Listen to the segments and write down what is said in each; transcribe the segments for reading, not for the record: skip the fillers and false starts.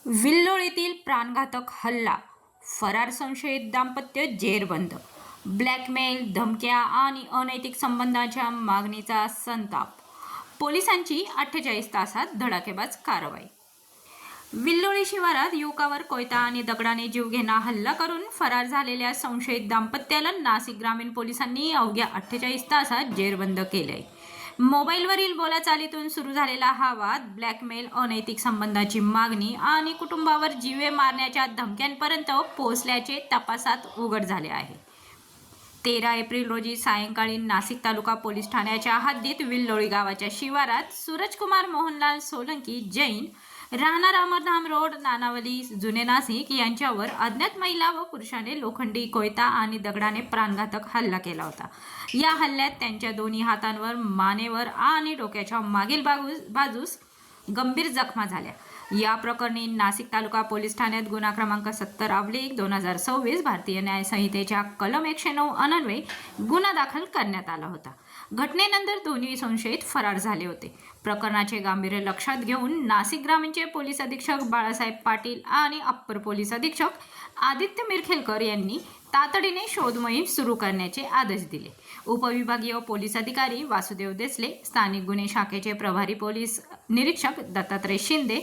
विल्लोळीतील प्राणघातक हल्ला, फरार संशयित दाम्पत्य जेरबंद, ब्लॅकमेल, धमक्या आणि अनैतिक संबंधांच्या मागणीचा संताप. पोलिसांची 48 तासात धडाकेबाज कारवाई. विल्लोळी शिवारात युवकावर कोयता आणि दगडाने जीवघेणा हल्ला करून फरार झालेल्या संशयित दाम्पत्याला नाशिक ग्रामीण पोलिसांनी अवघ्या 48 तासात जेरबंद केलंय. मोबाईलवरील बोलाचालीतून सुरू झालेला हा वाद ब्लॅकमेल, अनैतिक संबंधाची मागणी आणि कुटुंबावर जीवे मारण्याच्या धमक्यांपर्यंत पोहोचल्याचे तपासात उघड झाले आहे. 13 एप्रिल रोजी सायंकाळी नाशिक तालुका पोलीस ठाण्याच्या हद्दीत विल्लोळी गावाच्या शिवारात सूरजकुमार मोहनलाल सोलंकी जैन, राहणार अमरधाम रोड, नानावली, जुने नाशिक यांच्यावर अज्ञात महिला व पुरुषाने लोखंडी, कोयता आणि दगडाने प्राणघातक हल्ला केला होता. या हल्ल्यात त्यांच्या दोन्ही हातांवर, मानेवर आणि डोक्याच्या मागील बाजूस गंभीर जखमा झाल्या. या प्रकरणी नाशिक तालुका पोलीस ठाण्यात गुन्हा क्रमांक 70/2026 भारतीय न्याय संहितेच्या कलम 109 अन्वये गुन्हा दाखल करण्यात आला होता. घटनेनंतर दोन्ही संशयित फरार झाले होते. प्रकरणाचे गांभीर्य लक्षात घेऊन नाशिक ग्रामीणचे पोलीस अधीक्षक बाळासाहेब पाटील आणि अप्पर पोलीस अधीक्षक आदित्य मिरखेलकर यांनी तातडीने शोध मोहीम सुरू करण्याचे आदेश दिले. उपविभागीय पोलीस अधिकारी वासुदेव देसले, स्थानिक गुन्हे शाखेचे प्रभारी पोलीस निरीक्षक दत्तात्रय शिंदे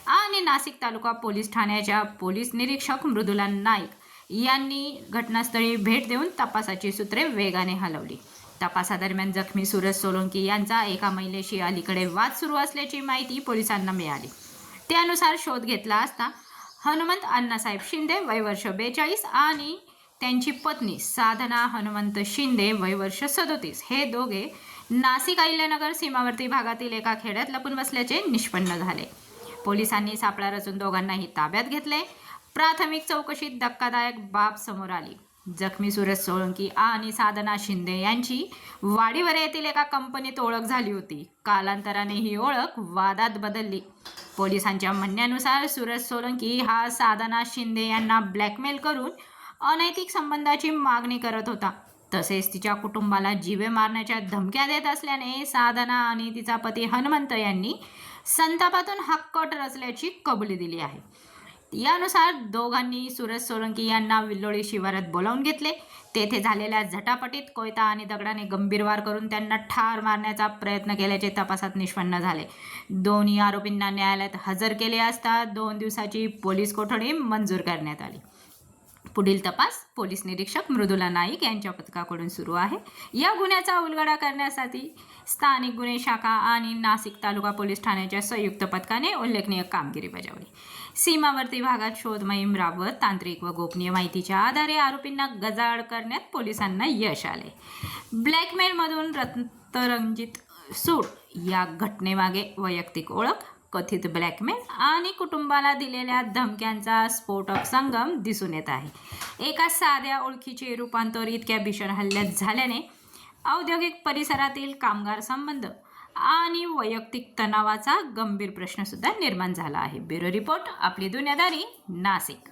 आणि नाशिक तालुका पोलीस ठाण्याच्या पोलीस निरीक्षक मृदुला नाईक यांनी घटनास्थळी भेट देऊन तपासाची सूत्रे वेगाने हलवली. तपासादरम्यान जखमी सूरज सोलंकी यांचा एका महिलेशी अलीकडे वाद सुरू असल्याची माहिती पोलिसांना मिळाली. त्यानुसार शोध घेतला असता हनुमंत अण्णासाहेब शिंदे, वय वर्ष 42 आणि त्यांची पत्नी साधना हनुमंत शिंदे, वय वर्ष 37 हे दोघे नाशिक अहिल्यानगर सीमावर्ती भागातील एका खेड्यात लपून बसल्याचे निष्पन्न झाले. पोलिसांनी सापळा रचून दोघांनाही ताब्यात घेतले. प्राथमिक चौकशीत धक्कादायक बाब समोर आली. जखमी सूरज सोलंकी आणि साधना शिंदे यांची वाडीवर येथील एका कंपनीत ओळख झाली होती. कालांतराने ही ओळख वादात बदलली. पोलिसांच्या म्हणण्यानुसार सूरज सोलंकी हा साधना शिंदे यांना ब्लॅकमेल करून अनैतिक संबंधाची मागणी करत होता. तसेच तिच्या कुटुंबाला जीवे मारण्याच्या धमक्या देत असल्याने साधना आणि तिचा पती हनुमंत यांनी संतापातून हा कट रचल्याची कबुली दिली आहे. यानुसार दोघांनी सूरज सोलंकी यांना विल्लोळी शिवारात बोलावून घेतले. तेथे झालेल्या झटापटीत कोयता आणि दगडाने गंभीर वार करून त्यांना ठार मारण्याचा प्रयत्न केल्याचे तपासात निष्पन्न झाले. दोन्ही आरोपींना न्यायालयात हजर केले असता 2 दिवसाची पोलीस कोठडी मंजूर करण्यात आली. पुढील तपास पोलीस निरीक्षक मृदुला नाईक यांच्या पथकाकडून सुरू आहे. या गुन्ह्याचा उलगडा करण्यासाठी स्थानिक गुन्हे शाखा आणि नाशिक तालुका पोलीस ठाण्याच्या संयुक्त पथकाने उल्लेखनीय कामगिरी बजावली. सीमावर्ती भागात शोध मोहीम राबवत तांत्रिक व गोपनीय माहितीच्या आधारे आरोपींना गजाआड करण्यात पोलिसांना यश आले. ब्लॅकमेलमधून रक्तरंजित सूड या घटनेमागे वैयक्तिक ओळख, कथित ब्लॅकमेल आणि कुटुंबाला दिलेल्या धमक्यांचा स्फोटक संगम दिसून येत आहे. एका साध्या ओळखीचे रूपांतर इतक्या भीषण हल्ल्यात झाल्याने औद्योगिक परिसरातील कामगार संबंध आणि वैयक्तिक तणावाचा गंभीर प्रश्न सुद्धा निर्माण झाला आहे. ब्युरो रिपोर्ट, आपली दुनियादारी, नाशिक.